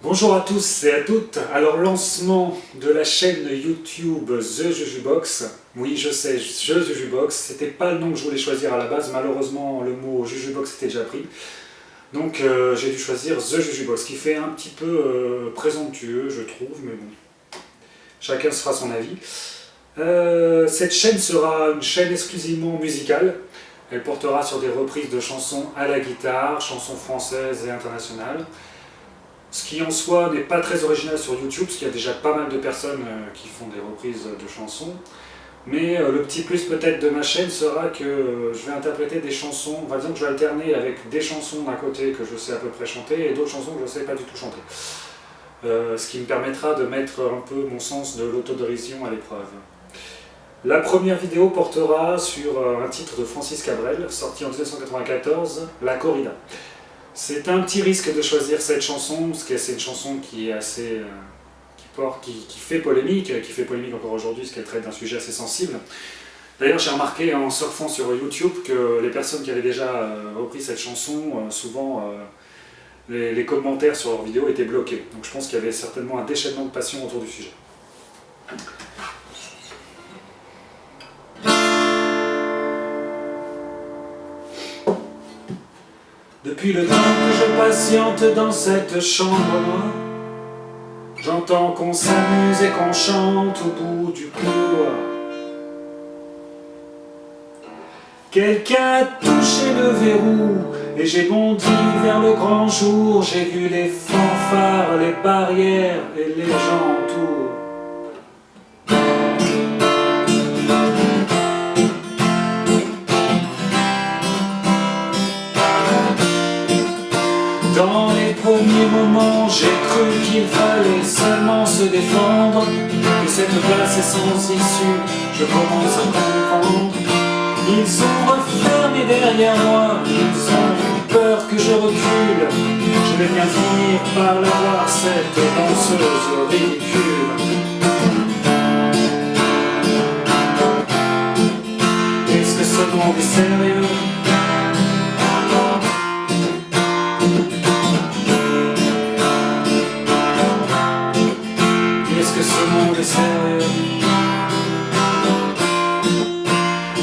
Bonjour à tous et à toutes. Alors, lancement de la chaîne YouTube The Jujubox. Oui, je sais, The Jujubox, c'était pas le nom que je voulais choisir à la base. Malheureusement, le mot Jujubox était déjà pris. Donc, j'ai dû choisir The Jujubox, qui fait un petit peu présomptueux, je trouve, mais bon, chacun se fera son avis. Cette chaîne sera une chaîne exclusivement musicale. Elle portera sur des reprises de chansons à la guitare, chansons françaises et internationales. Ce qui en soi n'est pas très original sur YouTube, parce qu'il y a déjà pas mal de personnes qui font des reprises de chansons. Mais le petit plus peut-être de ma chaîne sera que je vais interpréter des chansons, on va dire que je vais alterner avec des chansons d'un côté que je sais à peu près chanter et d'autres chansons que je ne sais pas du tout chanter. Ce qui me permettra de mettre un peu mon sens de l'autodérision à l'épreuve. La première vidéo portera sur un titre de Francis Cabrel, sorti en 1994, La Corrida. C'est un petit risque de choisir cette chanson, parce que c'est une chanson qui est assez... qui fait polémique encore aujourd'hui, parce qu'elle traite d'un sujet assez sensible. D'ailleurs, j'ai remarqué en surfant sur YouTube que les personnes qui avaient déjà repris cette chanson, souvent les commentaires sur leurs vidéos étaient bloqués. Donc je pense qu'il y avait certainement un déchaînement de passion autour du sujet. Depuis le temps que je patiente dans cette chambre noire, j'entends qu'on s'amuse et qu'on chante au bout du couloir. Quelqu'un a touché le verrou et j'ai bondi vers le grand jour. J'ai vu les fanfares, les barrières et les gens autour. Dans les premiers moments, j'ai cru qu'il fallait seulement se défendre, que cette place est sans issue, je commence à comprendre. Ils ont refermé derrière moi, ils ont eu peur que je recule. Je vais bien finir par la voir, cette danseuse ridicule. Est-ce que ce monde est sérieux? Est-ce que ce monde est sérieux?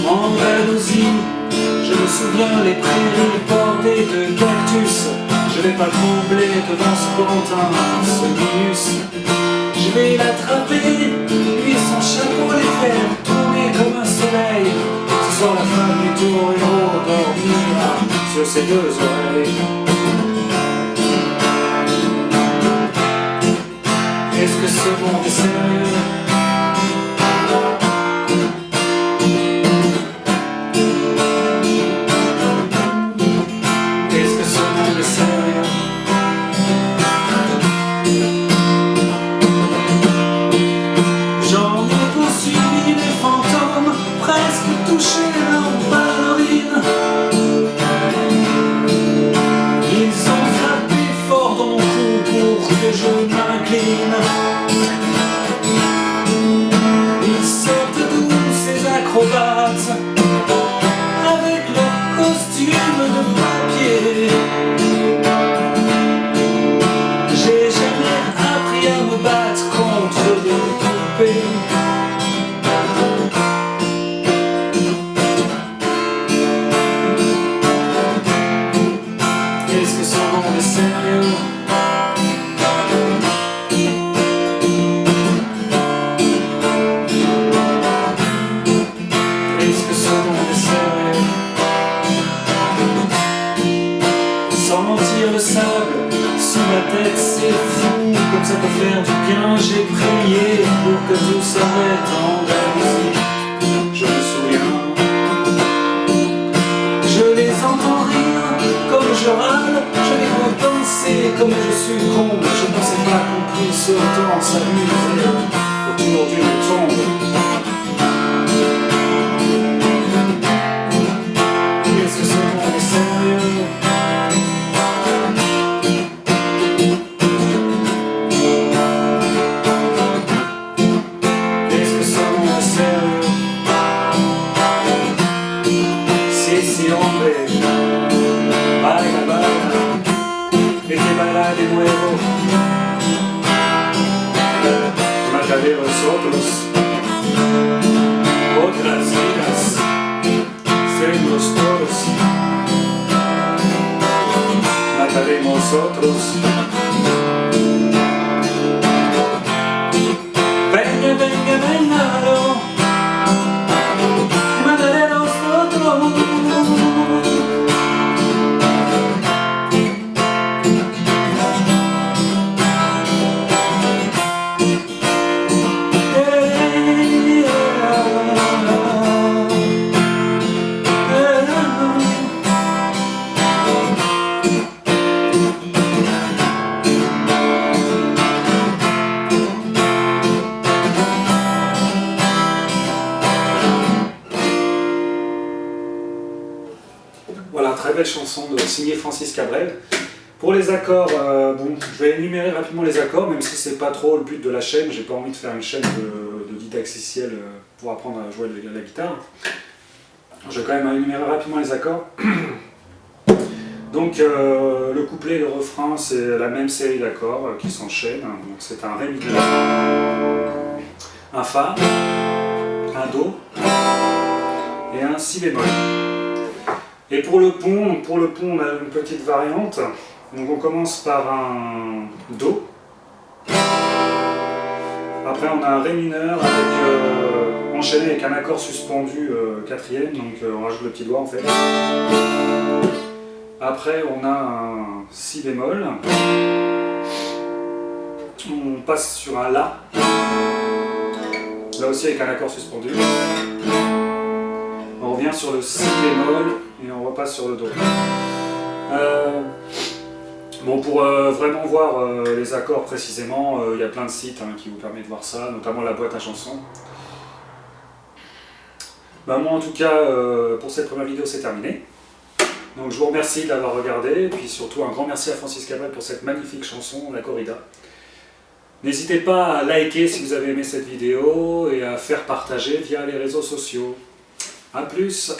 En Andalousie, je me souviens les prairies bordées de cactus. Je vais pas trembler devant ce pantin, ce minus. Je vais l'attraper, lui son chapeau, les faire tourner comme un soleil. Ce soir la femme du tour-héros dormira sur ses deux oreilles. Est-ce que ce monde est sérieux? Est-ce que ce monde est sérieux? J'en ai poursuivi les fantômes, presque touché leur ballerine. Ils ont frappé fort dans mon cou pour que je m'incline. Ils sortent d'où ces acrobates avec leurs costumes de papier. J'ai jamais appris à me battre contre des poupées. Est-ce que ce monde est sérieux? Est-ce que ce monde est sérieux? Sentir le sable sous ma tête, c'est fou, comme ça peut faire du bien. J'ai prié pour que tout s'arrête en Andalousie. Je me souviens, je les entends rire comme je râle, je les vois danser comme je suis con. Je pensais pas qu'on puisse autant s'amuser autour d'une tombe. Est-ce que ce monde est sérieux? Est-ce que ce monde est sérieux? Si, si, hombre, baila, baila, et que baila de nuevo. de vosotros, otras vidas, seremos todos, mataremos otros. Venga, venga, venga, mataremos otros. Voilà, très belle chanson de signé Francis Cabrel. Pour les accords, bon, je vais énumérer rapidement les accords, même si c'est pas trop le but de la chaîne, j'ai pas envie de faire une chaîne de didacticiel pour apprendre à jouer de la guitare. Je vais quand même énumérer rapidement les accords. Donc le couplet et le refrain, c'est la même série d'accords qui s'enchaînent. Donc c'est un ré mineur, un fa, un do et un si bémol. Et pour le pont, on a une petite variante. Donc on commence par un do. Après on a un ré mineur avec, enchaîné avec un accord suspendu quatrième, donc on rajoute le petit doigt en fait. Après on a un si bémol. On passe sur un la. Là aussi avec un accord suspendu. On revient sur le si bémol et on repasse sur le do. Bon, pour vraiment voir les accords précisément, il y a plein de sites qui vous permettent de voir ça, notamment la boîte à chansons. Bah, moi en tout cas, pour cette première vidéo c'est terminé. Donc je vous remercie de l'avoir regardé, et puis surtout un grand merci à Francis Cabrel pour cette magnifique chanson, La Corrida. N'hésitez pas à liker si vous avez aimé cette vidéo et à faire partager via les réseaux sociaux. A plus!